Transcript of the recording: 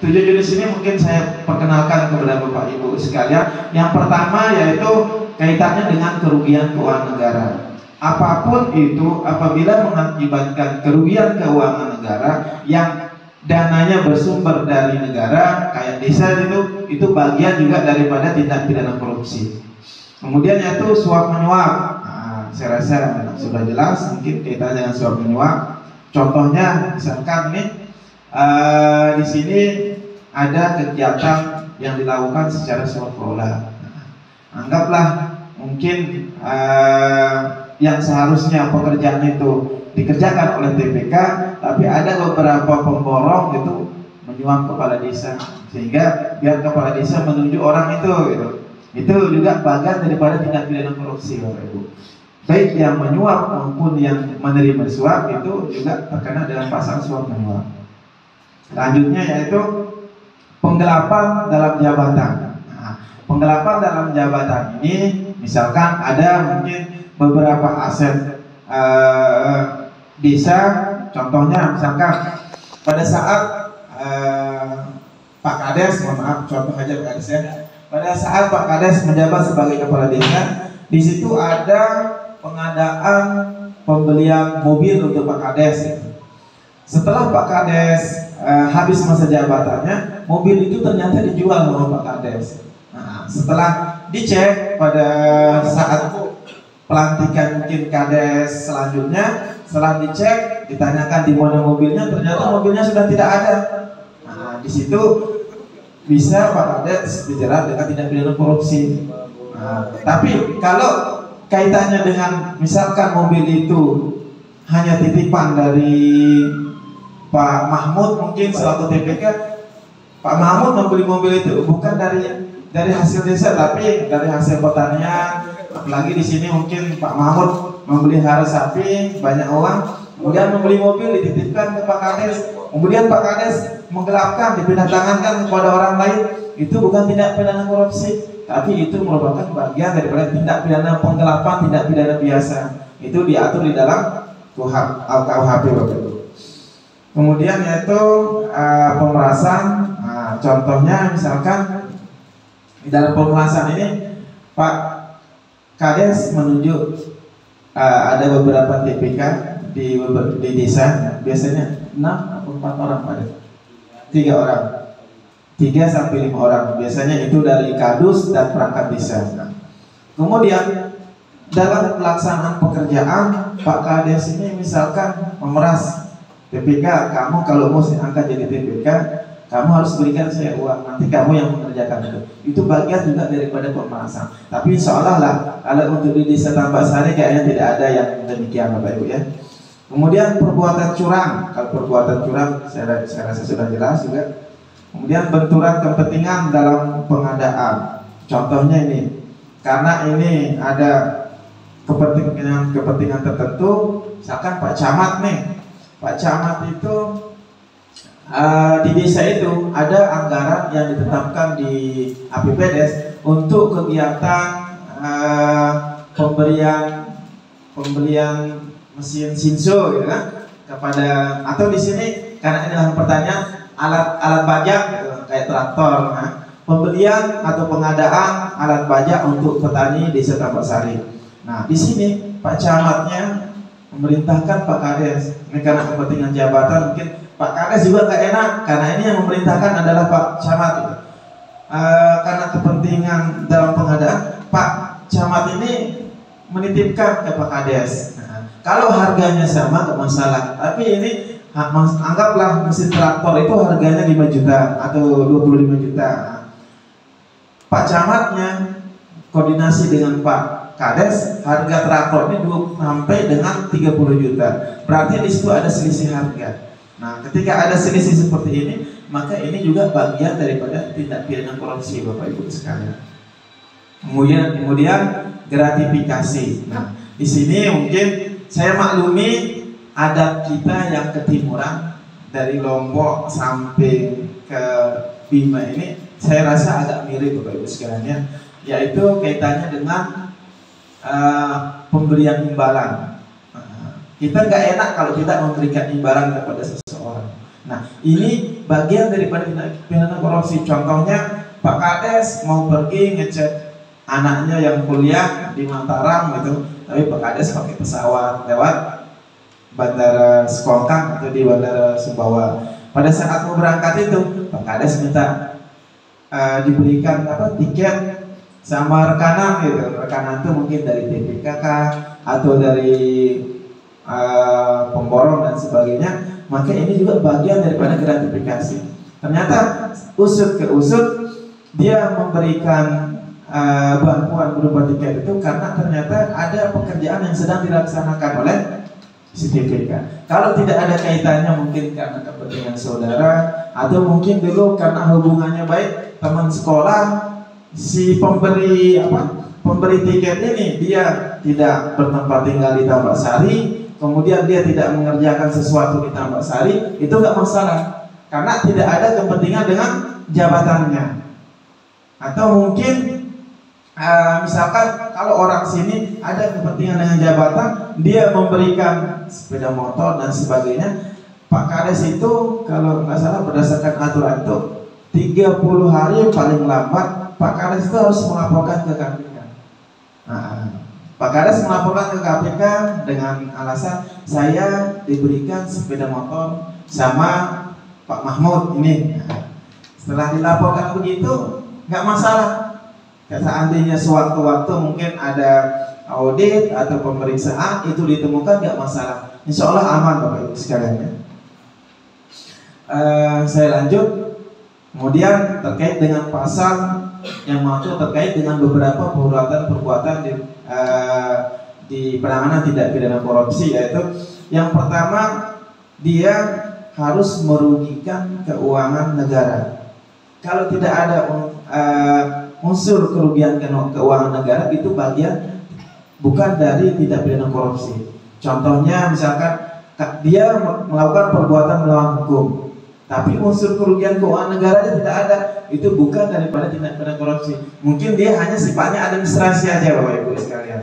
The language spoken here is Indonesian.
tujuh jenis ini mungkin saya perkenalkan kepada Bapak Ibu sekalian. Yang pertama yaitu kaitannya dengan kerugian keuangan negara. Apapun itu apabila mengakibatkan kerugian keuangan negara yang dananya bersumber dari negara, kayak desa itu bagian juga daripada tindak pidana korupsi. Kemudian yaitu suap menyuap. Nah, saya rasa sudah jelas mungkin kaitannya dengan suap menyuap. Contohnya misalkan nih di sini ada kegiatan yang dilakukan secara swafola. Anggaplah mungkin yang seharusnya pekerjaan itu dikerjakan oleh TPK, tapi ada beberapa pemborong itu menyuap kepala desa, sehingga biar kepala desa menunjuk orang itu gitu. Itu juga bagian daripada tindak pidana korupsi, Bapak Ibu. Baik yang menyuap maupun yang menerima suap itu juga terkena dalam pasal suap menyuap. Selanjutnya yaitu penggelapan dalam jabatan. Nah, penggelapan dalam jabatan ini misalkan ada mungkin beberapa aset desa, contohnya misalkan pada saat Pak Kades, mohon maaf contoh aja Pak Kades ya. Pada saat Pak Kades menjabat sebagai kepala desa, di situ ada pengadaan pembelian mobil untuk Pak Kades. Setelah Pak Kades habis masa jabatannya, mobil itu ternyata dijual sama Pak Kades. Nah, setelah dicek pada saat pelantikan mungkin Kades selanjutnya, setelah dicek ditanyakan di mana mobilnya, ternyata mobilnya sudah tidak ada. Nah, di situ bisa Pak Kades dijerat dengan tindak pidana korupsi. Nah, tapi kalau kaitannya dengan misalkan mobil itu hanya titipan dari Pak Mahmud mungkin selaku TPK, Pak Mahmud membeli mobil itu bukan dari hasil desa tapi dari hasil pertanian. Apalagi di sini mungkin Pak Mahmud memelihara sapi banyak uang, kemudian membeli mobil dititipkan ke Pak Kades, kemudian Pak Kades menggelapkan, dipindah tangankan kepada orang lain. Itu bukan tindak pidana korupsi, tapi itu merupakan bagian daripada tindak pidana penggelapan, tindak pidana biasa. Itu diatur di dalam KUHP, Bapak Ibu. Kemudian yaitu pemerasan. Nah, contohnya misalkan di dalam pemerasan ini Pak Kades menunjuk ada beberapa TPK di desa, biasanya 6 atau 4 orang pada 3 orang, 3 sampai 5 orang, biasanya itu dari kadus dan perangkat desa. Nah, kemudian dalam pelaksanaan pekerjaan Pak Kades ini misalkan memeras TPK, kamu kalau mau angkat jadi TPK, kamu harus berikan saya uang, nanti kamu yang mengerjakan itu. Itu bagian juga daripada pemerasan. Tapi seolah lah kalau untuk di desa Tambak Sari kayaknya tidak ada yang demikian, Bapak Ibu ya. Kemudian perbuatan curang, kalau perbuatan curang saya rasa sudah jelas juga. Kemudian benturan kepentingan dalam pengadaan. Contohnya ini, karena ini ada kepentingan tertentu, misalkan Pak Camat nih. Pak Camat itu di desa itu ada anggaran yang ditetapkan di APBDes untuk kegiatan pembelian mesin Shinso gitu kan, kepada, atau di sini karena ini dalam pertanyaan alat bajak gitu, kayak traktor, pembelian atau pengadaan alat bajak untuk petani desa Tambak Sari. Nah, di sini Pak Camatnya memerintahkan Pak Kades, ini karena kepentingan jabatan mungkin Pak Kades juga gak enak karena ini yang memerintahkan adalah Pak Camat itu. Karena kepentingan dalam pengadaan, Pak Camat ini menitipkan ke Pak Kades. Nah, kalau harganya sama gak masalah, tapi ini anggaplah mesin traktor itu harganya 5 juta atau 25 juta. Nah, Pak Camatnya koordinasi dengan Pak Kades, harga traktor ini 20 sampai dengan 30 juta. Berarti di situ ada selisih harga. Nah, ketika ada selisih seperti ini, maka ini juga bagian daripada tindak pidana korupsi, Bapak Ibu sekalian. Kemudian gratifikasi. Nah, di sini mungkin saya maklumi adat kita yang ketimuran dari Lombok sampai ke Bima ini, saya rasa agak mirip, Bapak Ibu sekalian, yaitu kaitannya dengan pemberian imbalan. Kita nggak enak kalau kita memberikan imbalan kepada seseorang. Nah, ini bagian daripada tindak pidana korupsi. Contohnya Pak Kades mau pergi ngecek anaknya yang kuliah di Mataram gitu, tapi Pak Kades pakai pesawat lewat Bandara Sekongkang atau di Bandara Sumbawa. Pada saat mau berangkat itu, Pak Kades minta diberikan tiket sama rekanan gitu. Rekanan itu mungkin dari TPKK atau dari pemborong dan sebagainya. Maka ini juga bagian daripada gratifikasi. Ternyata usut ke usut dia memberikan bantuan berupa tiket itu karena ternyata ada pekerjaan yang sedang dilaksanakan oleh si TPK. Kalau tidak ada kaitannya mungkin karena kepentingan saudara, atau mungkin dulu karena hubungannya baik teman sekolah, si pemberi tiket ini dia tidak bertempat tinggal di Tambak Sari, kemudian dia tidak mengerjakan sesuatu di Tambak Sari, itu nggak masalah karena tidak ada kepentingan dengan jabatannya. Atau mungkin misalkan kalau orang sini ada kepentingan dengan jabatan, dia memberikan sepeda motor dan sebagainya. Pak Kades itu kalau nggak salah berdasarkan aturan itu 30 hari paling lambat Pak Kades itu harus melaporkan ke KPK. Pak Kades melaporkan ke KPK dengan alasan saya diberikan sepeda motor sama Pak Mahmud ini. Setelah dilaporkan begitu nggak masalah. Seandainya sewaktu-waktu mungkin ada audit atau pemeriksaan itu ditemukan nggak masalah. Insya Allah aman Bapak Ibu sekalian ya. Saya lanjut. Kemudian terkait dengan pasal yang mengatur terkait dengan beberapa perbuatan di penanganan tindak pidana korupsi, yaitu yang pertama dia harus merugikan keuangan negara. Kalau tidak ada unsur kerugian keuangan negara, itu bagian bukan dari tindak pidana korupsi. Contohnya misalkan dia melakukan perbuatan melawan hukum, tapi unsur kerugian keuangan negaranya tidak ada, itu bukan daripada tindak pidana korupsi. Mungkin dia hanya sifatnya administrasi aja Bapak Ibu sekalian.